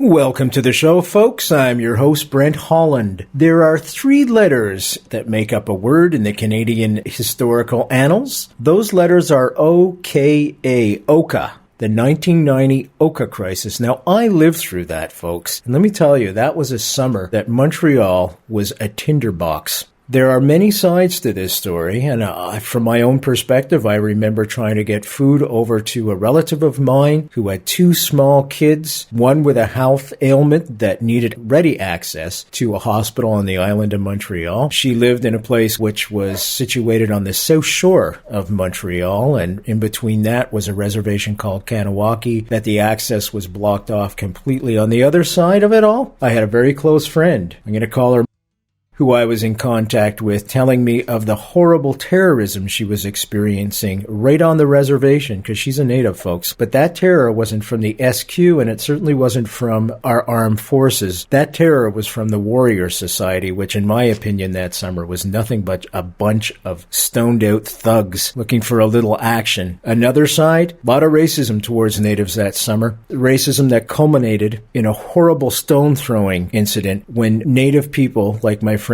Welcome to the show, folks. I'm your host, Brent, Holland. There are 3 letters that make up a word in the Canadian historical annals. Those letters are OKA, OKA, the 1990 OKA crisis. Now, I lived through that, folks. And let me tell you, that was a summer that Montreal was a tinderbox. There are many sides to this story, and from my own perspective, I remember trying to get food over to a relative of mine who had 2 small kids, one with a health ailment that needed ready access to a hospital on the island of Montreal. She lived in a place which was situated on the south shore of Montreal, and in between that was a reservation called Kanawaki that the access was blocked off completely. On the other side of it all, I had a very close friend. I'm going to call her who I was in contact with, telling me of the horrible terrorism she was experiencing right on the reservation, because she's a native, folks. But that terror wasn't from the SQ, and it certainly wasn't from our armed forces. That terror was from the Warrior Society, which in my opinion that summer was nothing but a bunch of stoned-out thugs looking for a little action. Another side, a lot of racism towards natives that summer. Racism that culminated in a horrible stone-throwing incident when native people, like my friend,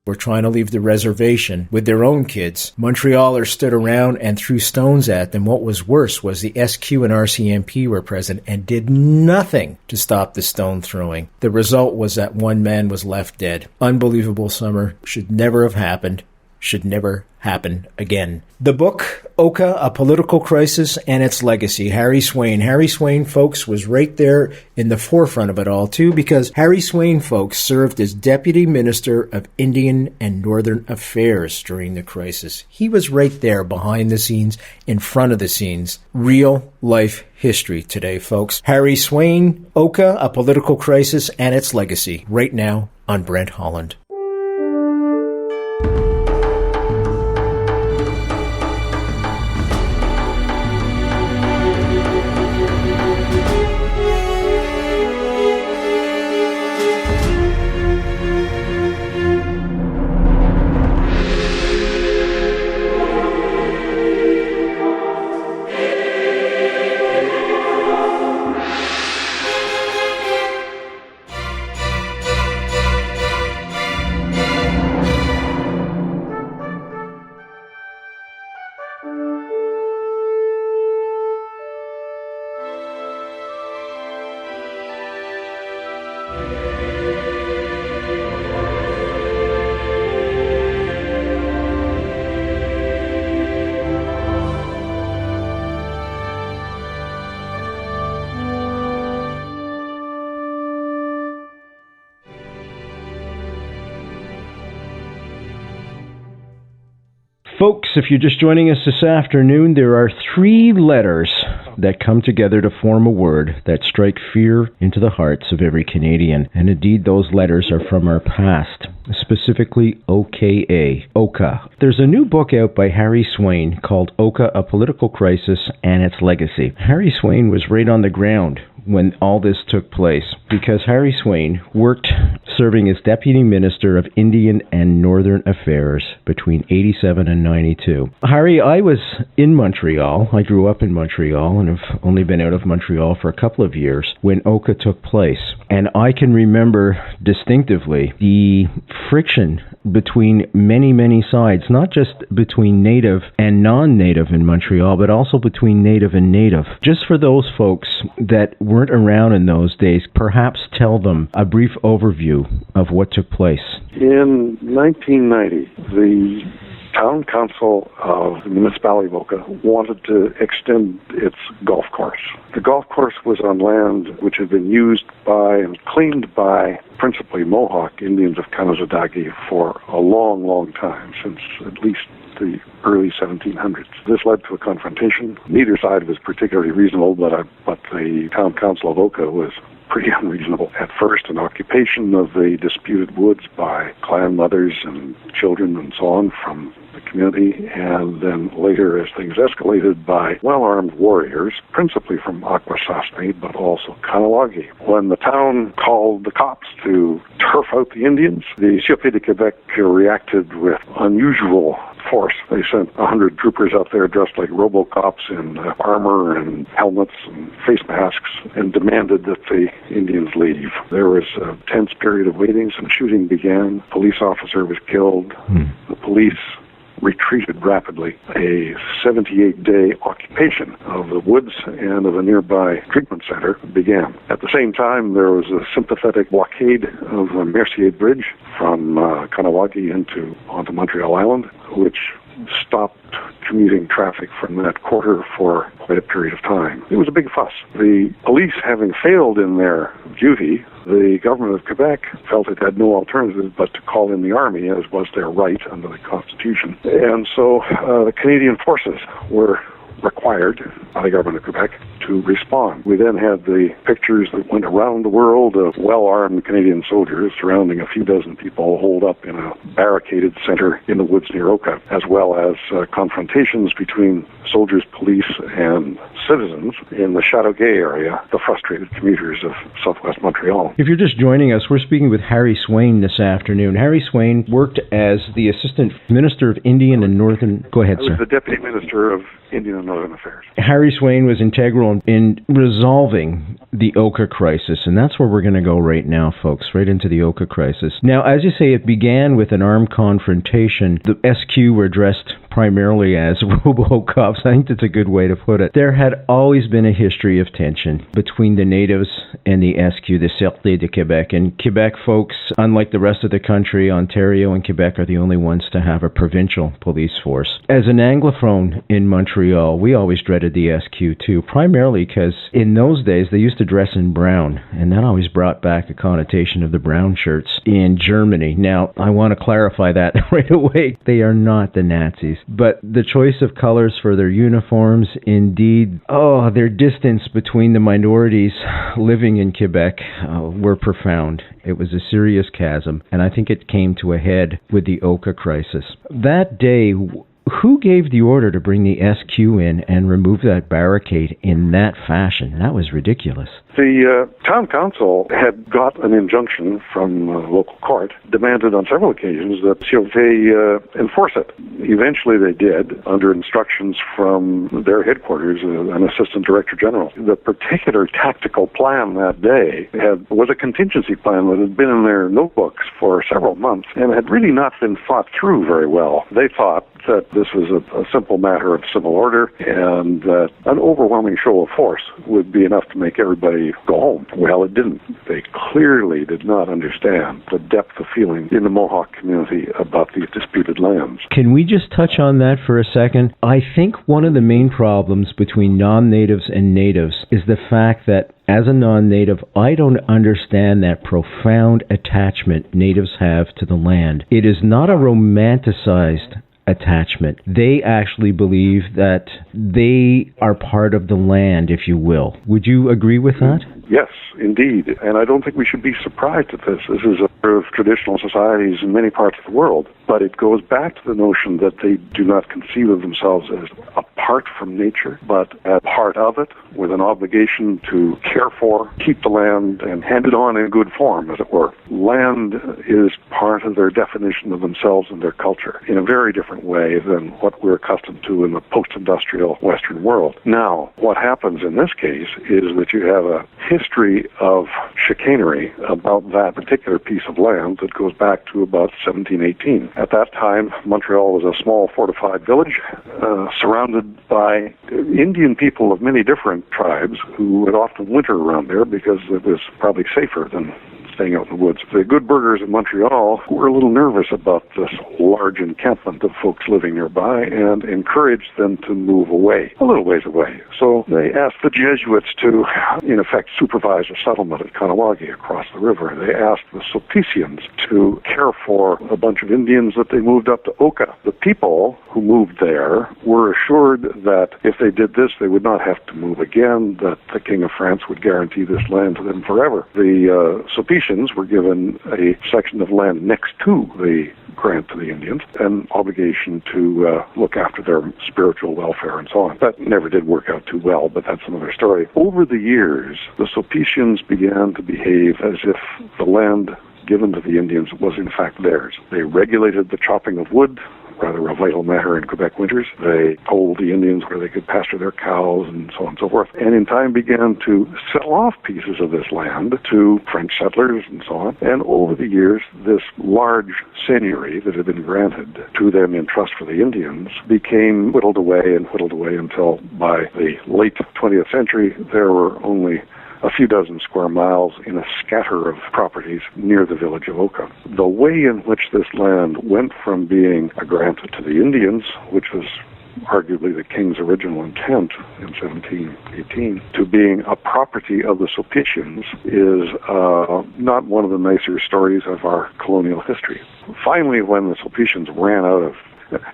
were trying to leave the reservation with their own kids. Montrealers stood around and threw stones at them. What was worse was the SQ and RCMP were present and did nothing to stop the stone throwing. The result was that one man was left dead. Unbelievable summer. Should never have happened. Should never happen again. The book, OKA, A Political Crisis and Its Legacy, Harry Swain. Harry Swain, folks, was right there in the forefront of it all, too, because Harry Swain, folks, served as Deputy Minister of Indian and Northern Affairs during the crisis. He was right there behind the scenes, in front of the scenes. Real life history today, folks. Harry Swain, OKA, A Political Crisis and Its Legacy, right now on Brent Holland. Folks, if you're just joining us this afternoon, there are 3 letters that come together to form a word that strike fear into the hearts of every Canadian. And indeed, those letters are from our past, specifically OKA, OKA. There's a new book out by Harry Swain called OKA, A Political Crisis and Its Legacy. Harry Swain was right on the ground when all this took place, because Harry Swain worked serving as Deputy Minister of Indian and Northern Affairs between 87 and 92. Harry, I was in Montreal. I grew up in Montreal and have only been out of Montreal for a couple of years when OKA took place. And I can remember distinctively the friction between many, many sides, not just between native and non-native in Montreal, but also between native and native. Just for those folks that weren't around in those days, perhaps tell them a brief overview of what took place. In 1990, the town council of the municipality of OKA wanted to extend its golf course. The golf course was on land which had been used by and claimed by principally Mohawk Indians of Kanazadagi for a long, long time, since at least the early 1700s. This led to a confrontation. Neither side was particularly reasonable, but the town council of OKA was pretty unreasonable. At first, an occupation of the disputed woods by clan mothers and children and so on from the community, and then later, as things escalated, by well-armed warriors, principally from Akwesasne, but also Kahnawake. When the town called the cops to turf out the Indians, the Sûreté de Québec reacted with unusual force. They sent 100 troopers out there dressed like RoboCops in armor and helmets and face masks and demanded that the Indians leave. There was a tense period of waiting. Some shooting began. A police officer was killed. The police retreated rapidly. A 78-day occupation of the woods and of a nearby treatment center began. At the same time, there was a sympathetic blockade of the Mercier Bridge from Kahnawake onto Montreal Island, which stopped commuting traffic from that quarter for quite a period of time. It was a big fuss. The police, having failed in their duty, the government of Quebec felt it had no alternative but to call in the army, as was their right under the Constitution. And so the Canadian forces were required by the government of Quebec to respond. We then had the pictures that went around the world of well-armed Canadian soldiers surrounding a few dozen people holed up in a barricaded center in the woods near Oka, as well as confrontations between soldiers, police, and citizens in the Chateauguay area, the frustrated commuters of southwest Montreal. If you're just joining us, we're speaking with Harry Swain this afternoon. Harry Swain worked as the Assistant Minister of Indian and Northern... Go ahead, sir. I was the Deputy Minister of Indian and Northern Affairs. Harry Swain was integral in resolving the OKA crisis, and that's where we're going to go right now, folks, right into the OKA crisis. Now, as you say, it began with an armed confrontation. The SQ were dressed primarily as RoboCops. I think that's a good way to put it. There had always been a history of tension between the natives and the SQ, the Sûreté de Québec. And Quebec folks, unlike the rest of the country, Ontario and Quebec are the only ones to have a provincial police force. As an Anglophone in Montreal, we always dreaded the SQ too, primarily because in those days they used to dress in brown, and that always brought back a connotation of the brown shirts in Germany. Now, I want to clarify that right away. They are not the Nazis. But the choice of colors for their uniforms, indeed, their distance between the minorities living in Quebec were profound. It was a serious chasm, and I think it came to a head with the OKA crisis. That day, who gave the order to bring the SQ in and remove that barricade in that fashion? That was ridiculous. The town council had got an injunction from the local court, demanded on several occasions that Sûreté enforce it. Eventually they did, under instructions from their headquarters, an assistant director general. The particular tactical plan that day was a contingency plan that had been in their notebooks for several months and had really not been thought through very well. They thought that this was a simple matter of civil order and that an overwhelming show of force would be enough to make everybody go home. Well, it didn't. They clearly did not understand the depth of feeling in the Mohawk community about these disputed lands. Can we just touch on that for a second? I think one of the main problems between non-natives and natives is the fact that as a non-native, I don't understand that profound attachment natives have to the land. It is not a romanticized attachment. They actually believe that they are part of the land, if you will. Would you agree with that? Yes, indeed. And I don't think we should be surprised at this. This is a part of traditional societies in many parts of the world. But it goes back to the notion that they do not conceive of themselves as apart from nature, but as part of it, with an obligation to care for, keep the land, and hand it on in good form, as it were. Land is part of their definition of themselves and their culture in a very different way than what we're accustomed to in the post-industrial Western world. Now, what happens in this case is that you have a history of chicanery about that particular piece of land that goes back to about 1718. At that time, Montreal was a small fortified village surrounded by Indian people of many different tribes who would often winter around there because it was probably safer than staying out in the woods. The good burghers in Montreal were a little nervous about this large encampment of folks living nearby and encouraged them to move away, a little ways away. So they asked the Jesuits to, in effect, supervise a settlement at Kahnawake across the river. They asked the Sulpicians to care for a bunch of Indians that they moved up to Oka. The people who moved there were assured that if they did this, they would not have to move again, that the King of France would guarantee this land to them forever. The Sulpicians were given a section of land next to the grant to the Indians, an obligation to look after their spiritual welfare and so on. That never did work out too well, but that's another story. Over the years, the Sulpicians began to behave as if the land given to the Indians was in fact theirs. They regulated the chopping of wood, rather a vital matter in Quebec winters. They told the Indians where they could pasture their cows and so on and so forth. And in time began to sell off pieces of this land to French settlers and so on. And over the years, this large seigneury that had been granted to them in trust for the Indians became whittled away until by the late 20th century, there were only a few dozen square miles in a scatter of properties near the village of Oka. The way in which this land went from being a grant to the Indians, which was arguably the king's original intent in 1718, to being a property of the Sulpicians is not one of the nicer stories of our colonial history. Finally, when the Sulpicians ran out of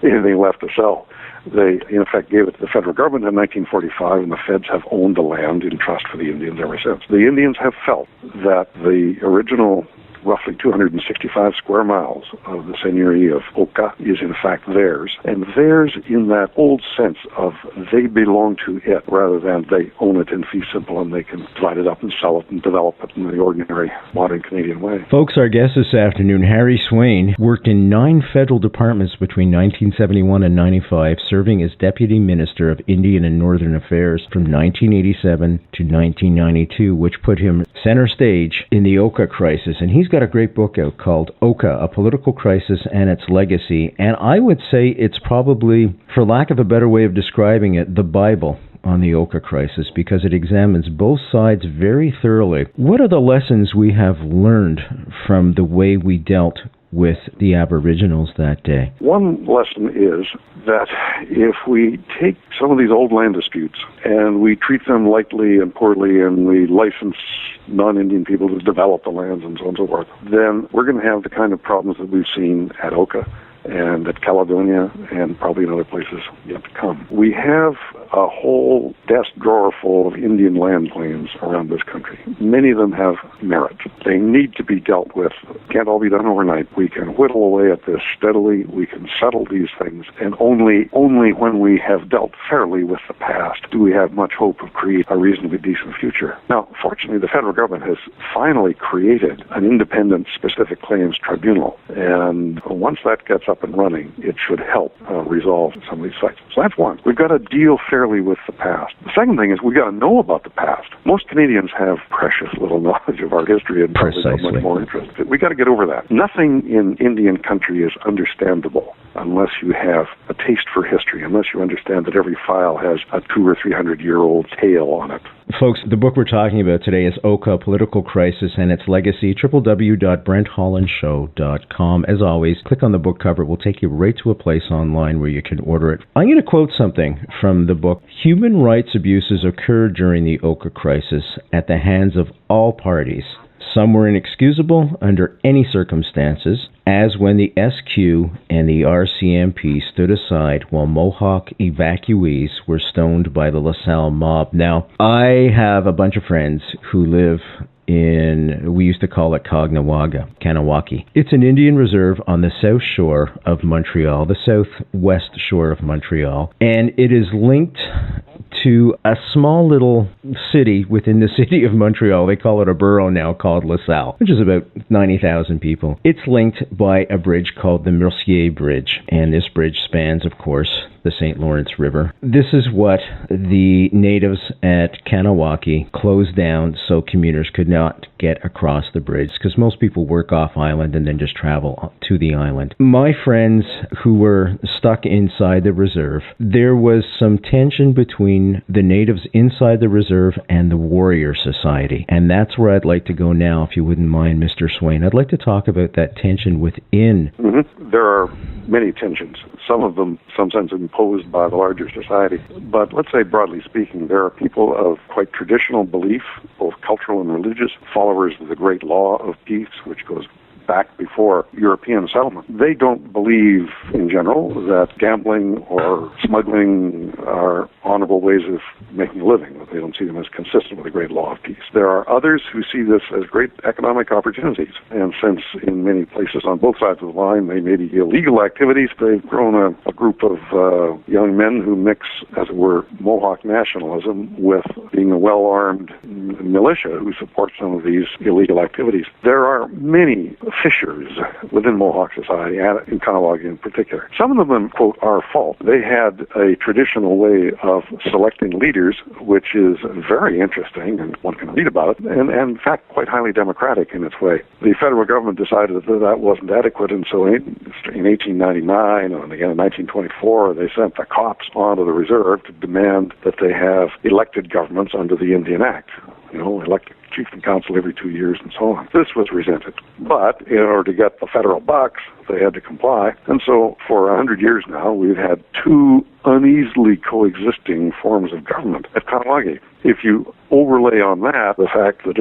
anything left to sell, they, in effect, gave it to the federal government in 1945, and the feds have owned the land in trust for the Indians ever since. The Indians have felt that the original roughly 265 square miles of the seigneury of Oka is in fact theirs, and theirs in that old sense of they belong to it rather than they own it in fee simple and they can divide it up and sell it and develop it in the ordinary modern Canadian way. Folks, our guest this afternoon, Harry Swain, worked in 9 federal departments between 1971 and 95, serving as Deputy Minister of Indian and Northern Affairs from 1987 to 1992, which put him center stage in the Oka crisis. And he's got a great book out called Oka, A Political Crisis and Its Legacy. And I would say it's probably, for lack of a better way of describing it, the Bible on the Oka crisis, because it examines both sides very thoroughly. What are the lessons we have learned from the way we dealt with the Aboriginals that day? One lesson is that if we take some of these old land disputes and we treat them lightly and poorly and we license non-Indian people to develop the lands and so on and so forth, then we're going to have the kind of problems that we've seen at Oka and at Caledonia and probably in other places yet to come. We have a whole desk drawer full of Indian land claims around this country. Many of them have merit. They need to be dealt with. Can't all be done overnight. We can whittle away at this steadily. We can settle these things. And only when we have dealt fairly with the past do we have much hope of creating a reasonably decent future. Now, fortunately, the federal government has finally created an independent specific claims tribunal. And once that gets up and running, it should help resolve some of these fights. So that's one. We've got to deal fairly with the past. The second thing is we've got to know about the past. Most Canadians have precious little knowledge of our history and probably not much more interest. We've got to get over that. Nothing in Indian country is understandable unless you have a taste for history, unless you understand that every file has a 200 or 300-year-old tale on it. Folks, the book we're talking about today is Oka, Political Crisis and Its Legacy, www.brenthollandshow.com. As always, click on the book cover. It will take you right to a place online where you can order it. I'm going to quote something from the book. Human rights abuses occurred during the Oka crisis at the hands of all parties. Some were inexcusable under any circumstances, as when the SQ and the RCMP stood aside while Mohawk evacuees were stoned by the LaSalle mob. Now, I have a bunch of friends who live in, we used to call it Kanawaki. It's an Indian reserve on the south shore of Montreal, the southwest shore of Montreal, and it is linked to a small little city within the city of Montreal. They call it a borough now called LaSalle, which is about 90,000 people. It's linked by a bridge called the Mercier Bridge, and this bridge spans, of course, the St. Lawrence River. This is what the natives at Kanawaki closed down so commuters could not get across the bridge, because most people work off island and then just travel to the island. My friends who were stuck inside the reserve, there was some tension between the natives inside the reserve and the warrior society. And that's where I'd like to go now, if you wouldn't mind, Mr. Swain. I'd like to talk about that tension within. There are many tensions, some of them, some sense, imposed by the larger society. But let's say, broadly speaking, there are people of quite traditional belief, both cultural and religious, followers of the great law of peace, which goes back before European settlement. They don't believe, in general, that gambling or smuggling are honorable ways of making a living. They don't see them as consistent with the great law of peace. There are others who see this as great economic opportunities, and since in many places on both sides of the line they may be illegal activities, they've grown a group of young men who mix, as it were, Mohawk nationalism with being a well-armed militia who supports some of these illegal activities. There are many fissures within Mohawk society, and in Kahnawake in particular. Some of them, quote, our fault. They had a traditional way of selecting leaders, which is very interesting, and one can read about it, and in fact quite highly democratic in its way. The federal government decided that that wasn't adequate, and so in 1899 and again in 1924, they sent the cops onto the reserve to demand that they have elected governments under the Indian Act. Elected chief and council every 2 years and so on. This was resented. But in order to get the federal bucks, they had to comply. And so for 100 years now, we've had two uneasily coexisting forms of government at Kahnawake. If you overlay on that the fact that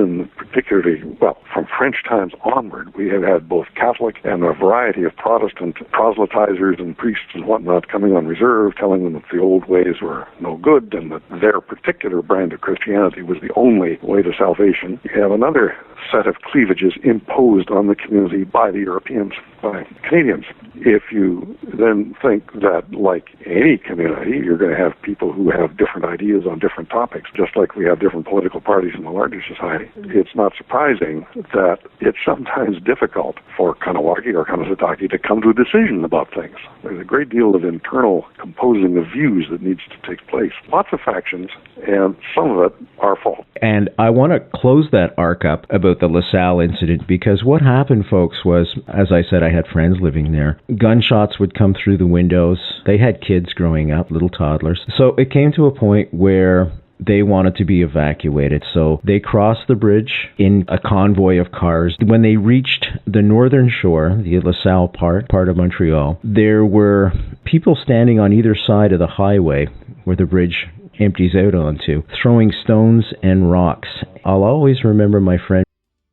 from French times onward, we have had both Catholic and a variety of Protestant proselytizers and priests and whatnot coming on reserve, telling them that the old ways were no good and that their particular brand of Christianity was the only way to salvation. You have another set of cleavages imposed on the community by the Europeans, by Canadians. If you then think that, like any community, you're going to have people who have different ideas on different topics, just like we have different political parties in the larger society, it's not surprising that it's sometimes difficult for Kahnawake or Kanesatake to come to a decision about things. There's a great deal of internal composing of views that needs to take place. Lots of factions, and some of it our fault. And I want to close that arc up about the LaSalle incident, because what happened, folks, was, as I said, I had friends living there. Gunshots would come through the windows. They had kids growing up, little toddlers. So it came to a point where they wanted to be evacuated. So they crossed the bridge in a convoy of cars. When they reached the northern shore, the LaSalle part of Montreal, there were people standing on either side of the highway where the bridge empties out onto, throwing stones and rocks. I'll always remember my friend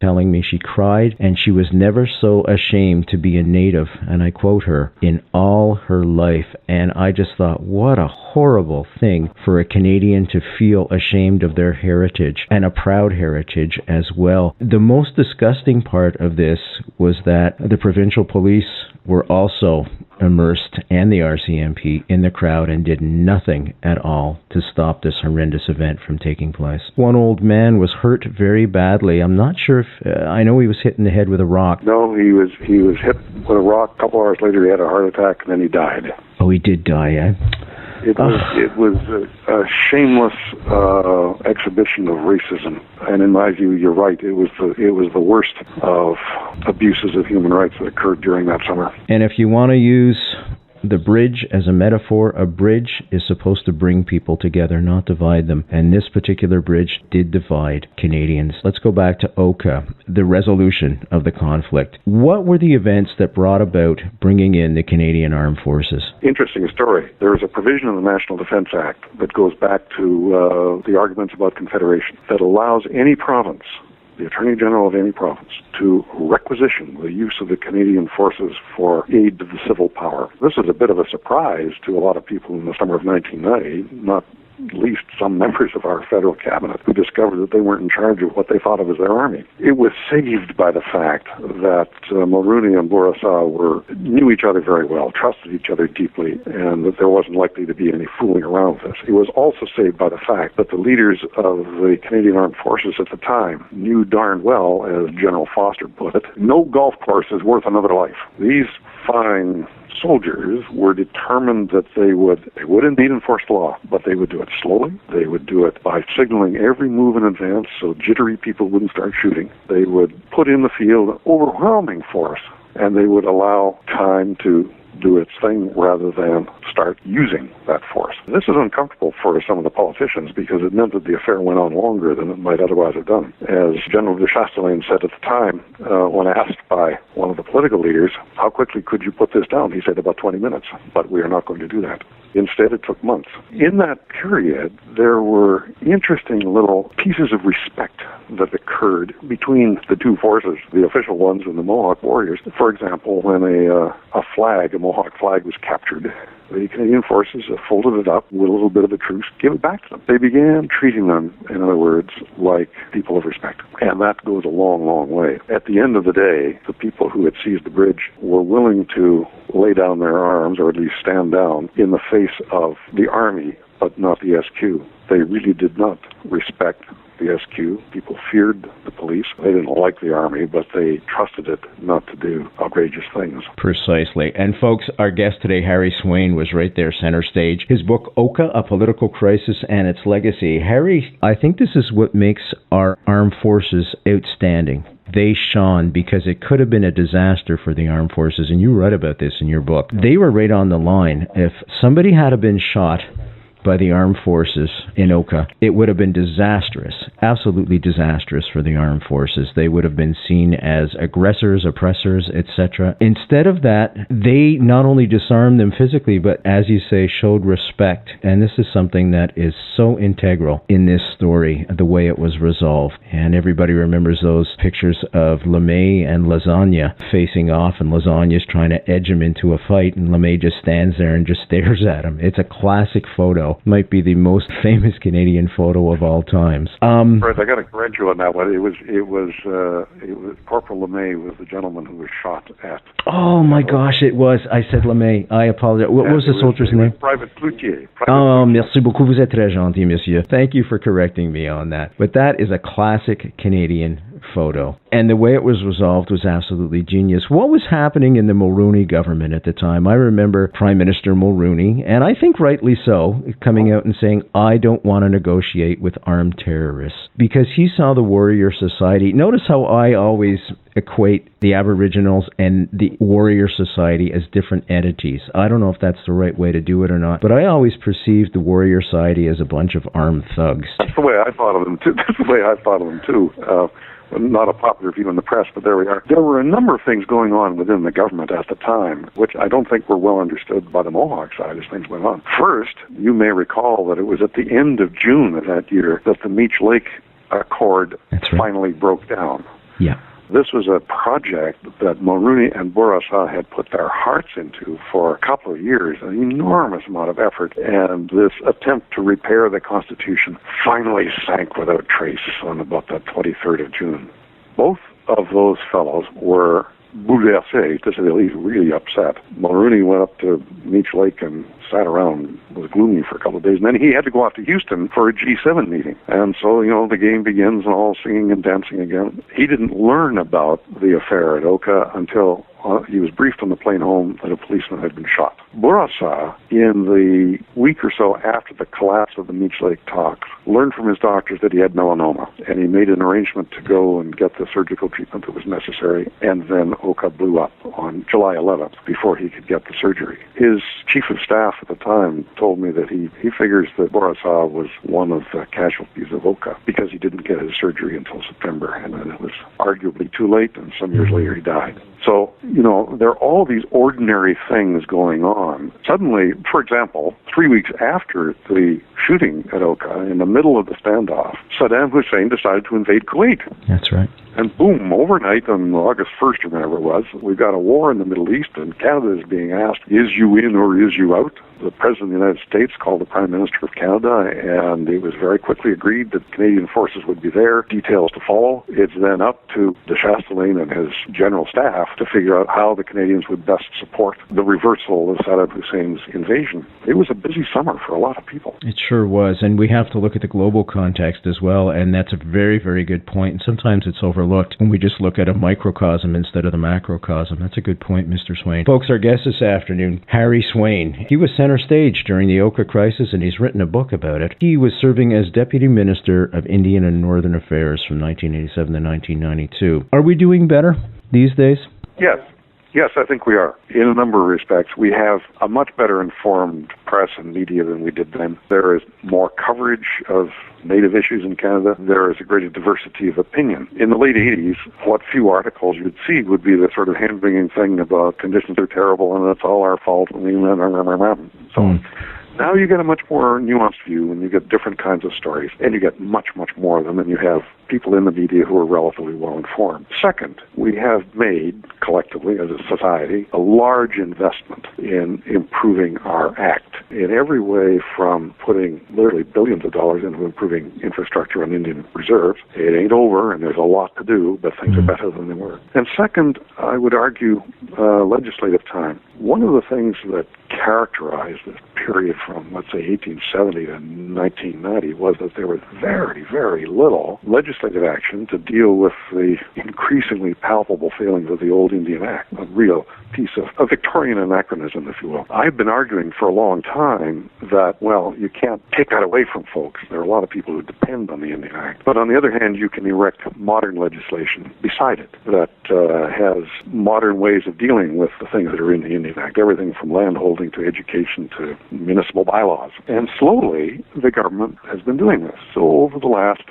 telling me she cried and she was never so ashamed to be a native, and I quote her, in all her life. And I just thought, what a horrible thing for a Canadian to feel ashamed of their heritage, and a proud heritage as well. The most disgusting part of this was that the provincial police were also immersed, and the RCMP, in the crowd, and did nothing at all to stop this horrendous event from taking place. One old man was hurt very badly. I'm not sure if, I know he was hit in the head with a rock. No, he was hit with a rock. A couple hours later he had a heart attack, and then he died. Oh, he did die, eh? It was a shameless exhibition of racism, and in my view, you're right. It was the worst of abuses of human rights that occurred during that summer. And if you want to use the bridge as a metaphor, a bridge is supposed to bring people together, not divide them. And this particular bridge did divide Canadians. Let's go back to OKA, the resolution of the conflict. What were the events that brought about bringing in the Canadian Armed Forces? Interesting story. There is a provision in the National Defence Act that goes back to the arguments about Confederation that allows any province, the Attorney General of any province, to requisition the use of the Canadian forces for aid to the civil power. This is a bit of a surprise to a lot of people in the summer of 1990, not least some members of our federal cabinet who discovered that they weren't in charge of what they thought of as their army. It was saved by the fact that Mulrooney and Bourassa knew each other very well, trusted each other deeply, and that there wasn't likely to be any fooling around with this. It was also saved by the fact that the leaders of the Canadian Armed Forces at the time knew darn well, as General Foster put it, no golf course is worth another life. These fine soldiers were determined that they would indeed enforce the law, but they would do it slowly. They would do it by signaling every move in advance so jittery people wouldn't start shooting. They would put in the field an overwhelming force, and they would allow time to do its thing rather than start using that force. This is uncomfortable for some of the politicians because it meant that the affair went on longer than it might otherwise have done. As General de Chastelain said at the time, when asked by one of the political leaders, how quickly could you put this down? He said about 20 minutes, but we are not going to do that. Instead, it took months. In that period, there were interesting little pieces of respect that occurred between the two forces, the official ones and the Mohawk warriors. For example, when a Mohawk flag was captured, the Canadian forces folded it up with a little bit of a truce, gave it back to them. They began treating them, in other words, like people of respect. And that goes a long, long way. At the end of the day, the people who had seized the bridge were willing to lay down their arms, or at least stand down, in the face of the Army, but not the SQ. They really did not respect the SQ. People feared the police. They didn't like the Army, but they trusted it not to do outrageous things. Precisely. And folks, our guest today, Harry Swain, was right there center stage. His book, OKA, A Political Crisis and Its Legacy. Harry, I think this is what makes our armed forces outstanding. They shone because it could have been a disaster for the armed forces, and you write about this in your book. They were right on the line. If somebody had been shot by the armed forces in OKA, it would have been disastrous, absolutely disastrous for the armed forces. They would have been seen as aggressors, oppressors, etc. Instead of that, they not only disarmed them physically, but as you say, showed respect. And this is something that is so integral in this story, the way it was resolved. And everybody remembers those pictures of LeMay and Lasagna facing off, and Lasagna's trying to edge him into a fight, and LeMay just stands there and just stares at him. It's a classic photo. Might be the most famous Canadian photo of all times. Brent, I got to correct you on that one. It was Corporal LeMay was the gentleman who was shot at. Oh my gosh, it was. I said LeMay. I apologize. What was the soldier's name? Private Cloutier. Merci beaucoup. Vous êtes très gentil, monsieur. Thank you for correcting me on that. But that is a classic Canadian photo. And the way it was resolved was absolutely genius. What was happening in the Mulroney government at the time? I remember Prime Minister Mulroney, and I think rightly so, coming out and saying, I don't want to negotiate with armed terrorists, because he saw the warrior society. Notice how I always equate the Aboriginals and the warrior society as different entities. I don't know if that's the right way to do it or not, but I always perceived the warrior society as a bunch of armed thugs. That's the way I thought of them too. Not a popular view in the press, but there we are. There were a number of things going on within the government at the time, which I don't think were well understood by the Mohawk side as things went on. First, you may recall that it was at the end of June of that year that the Meech Lake Accord finally broke down. Yeah. This was a project that Mulroney and Bourassa had put their hearts into for a couple of years, an enormous amount of effort, and this attempt to repair the Constitution finally sank without trace on about the 23rd of June. Both of those fellows were bouleversé, to say the least, really upset. Mulroney went up to Meech Lake and sat around, was gloomy for a couple of days, and then he had to go off to Houston for a G7 meeting. And so, the game begins and all singing and dancing again. He didn't learn about the affair at OKA until he was briefed on the plane home that a policeman had been shot. Bourassa, in the week or so after the collapse of the Meech Lake talks, learned from his doctors that he had melanoma, and he made an arrangement to go and get the surgical treatment that was necessary, and then OKA blew up on July 11th before he could get the surgery. His chief of staff at the time told me that he figures that Bourassa was one of the casualties of OKA because he didn't get his surgery until September, and then it was arguably too late, and some years later he died. So, there are all these ordinary things going on. Suddenly, for example, 3 weeks after the shooting at OKA, in the middle of the standoff, Saddam Hussein decided to invade Kuwait. That's right. And boom, overnight on August 1st or whenever it was, we've got a war in the Middle East, and Canada is being asked, is you in or is you out? The President of the United States called the Prime Minister of Canada, and it was very quickly agreed that Canadian forces would be there, details to follow. It's then up to de Chastelain and his general staff to figure out how the Canadians would best support the reversal of Saddam Hussein's invasion. It was a busy summer for a lot of people. It sure was, and we have to look at the global context as well, and that's a very, very good point, and sometimes it's overlooked when we just look at a microcosm instead of the macrocosm. That's a good point, Mr. Swain. Folks, our guest this afternoon, Harry Swain. He was center stage during the OKA crisis, and he's written a book about it. He was serving as Deputy Minister of Indian and Northern Affairs from 1987 to 1992. Are we doing better these days? Yes. Yes, I think we are. In a number of respects, we have a much better informed press and media than we did then. There is more coverage of Native issues in Canada. There is a greater diversity of opinion. In the late 80s, what few articles you'd see would be the sort of hand-wringing thing about conditions are terrible and it's all our fault. So now you get a much more nuanced view, and you get different kinds of stories, and you get much, much more of them, and you have people in the media who are relatively well informed. Second, we have made, collectively as a society, a large investment in improving our act in every way, from putting literally billions of dollars into improving infrastructure on Indian reserves. It ain't over, and there's a lot to do, but things are better than they were. And second, I would argue legislative time. One of the things that characterized this period from, let's say, 1870 to 1990 was that there was very, very little legislative action to deal with the increasingly palpable failings of the old Indian Act, a real piece of a Victorian anachronism, if you will. I've been arguing for a long time that, well, you can't take that away from folks. There are a lot of people who depend on the Indian Act. But on the other hand, you can erect modern legislation beside it that has modern ways of dealing with the things that are in the Indian Act, everything from landholding to education to municipal bylaws. And slowly, the government has been doing this. So over the last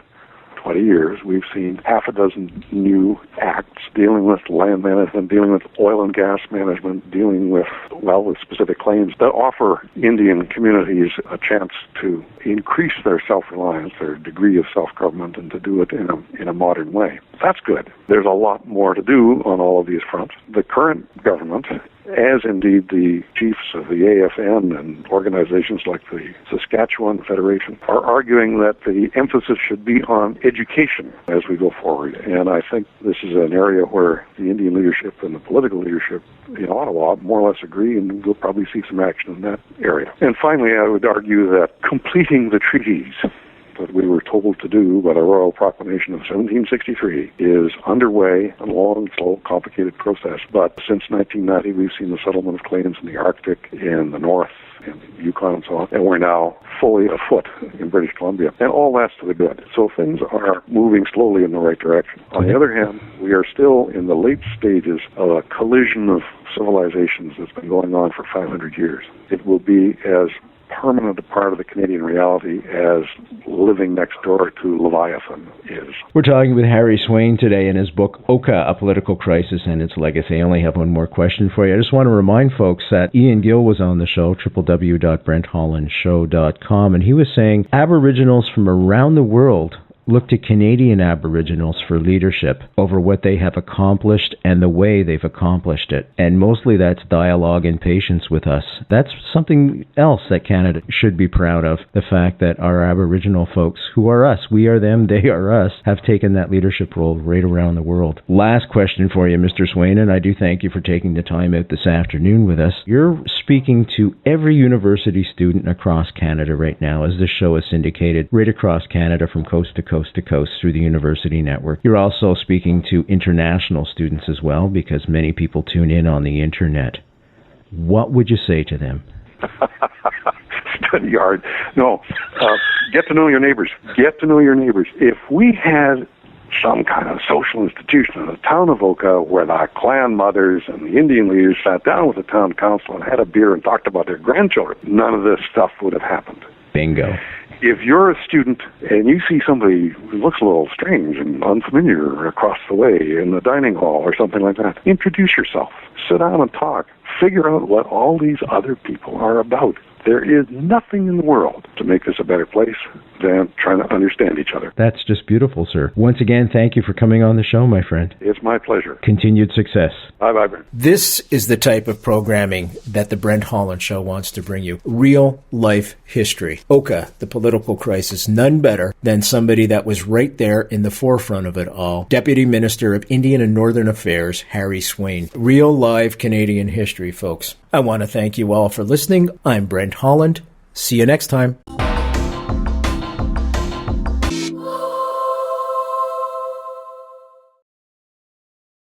20 years, we've seen half a dozen new acts dealing with land management, dealing with oil and gas management, dealing with specific claims that offer Indian communities a chance to increase their self-reliance, their degree of self-government, and to do it in a modern way. That's good. There's a lot more to do on all of these fronts. The current government, as indeed the chiefs of the AFN and organizations like the Saskatchewan Federation, are arguing that the emphasis should be on education as we go forward. And I think this is an area where the Indian leadership and the political leadership in Ottawa more or less agree, and we'll probably see some action in that area. And finally, I would argue that completing the treaties that we were told to do by the Royal Proclamation of 1763 is underway, a long, slow, complicated process. But since 1990, we've seen the settlement of claims in the Arctic, in the North, in Yukon and so on, and we're now fully afoot in British Columbia. And all that's to the good. So things are moving slowly in the right direction. On the other hand, we are still in the late stages of a collision of civilizations that's been going on for 500 years. It will be as permanent a part of the Canadian reality as living next door to Leviathan is. We're talking with Harry Swain today in his book, OKA, A Political Crisis and Its Legacy. I only have one more question for you. I just want to remind folks that Ian Gill was on the show, www.brenthollandshow.com, and he was saying Aboriginals from around the world look to Canadian Aboriginals for leadership over what they have accomplished and the way they've accomplished it. And mostly that's dialogue and patience with us. That's something else that Canada should be proud of. The fact that our Aboriginal folks, who are us, we are them, they are us, have taken that leadership role right around the world. Last question for you, Mr. Swain, and I do thank you for taking the time out this afternoon with us. You're speaking to every university student across Canada right now, as this show is syndicated right across Canada from coast to coast through the university network. You're also speaking to international students as well, because many people tune in on the internet. What would you say to them? Study hard. No. Get to know your neighbors. Get to know your neighbors. If we had some kind of social institution in the town of Oka where the clan mothers and the Indian leaders sat down with the town council and had a beer and talked about their grandchildren, none of this stuff would have happened. Bingo. If you're a student and you see somebody who looks a little strange and unfamiliar across the way in the dining hall or something like that, introduce yourself. Sit down and talk. Figure out what all these other people are about. There is nothing in the world to make this a better place than trying to understand each other. That's just beautiful, sir. Once again, thank you for coming on the show, my friend. It's my pleasure. Continued success. Bye-bye, Brent. This is the type of programming that the Brent Holland Show wants to bring you. Real life history. OKA, the political crisis, none better than somebody that was right there in the forefront of it all. Deputy Minister of Indian and Northern Affairs, Harry Swain. Real live Canadian history, folks. I want to thank you all for listening. I'm Brent Holland. See you next time.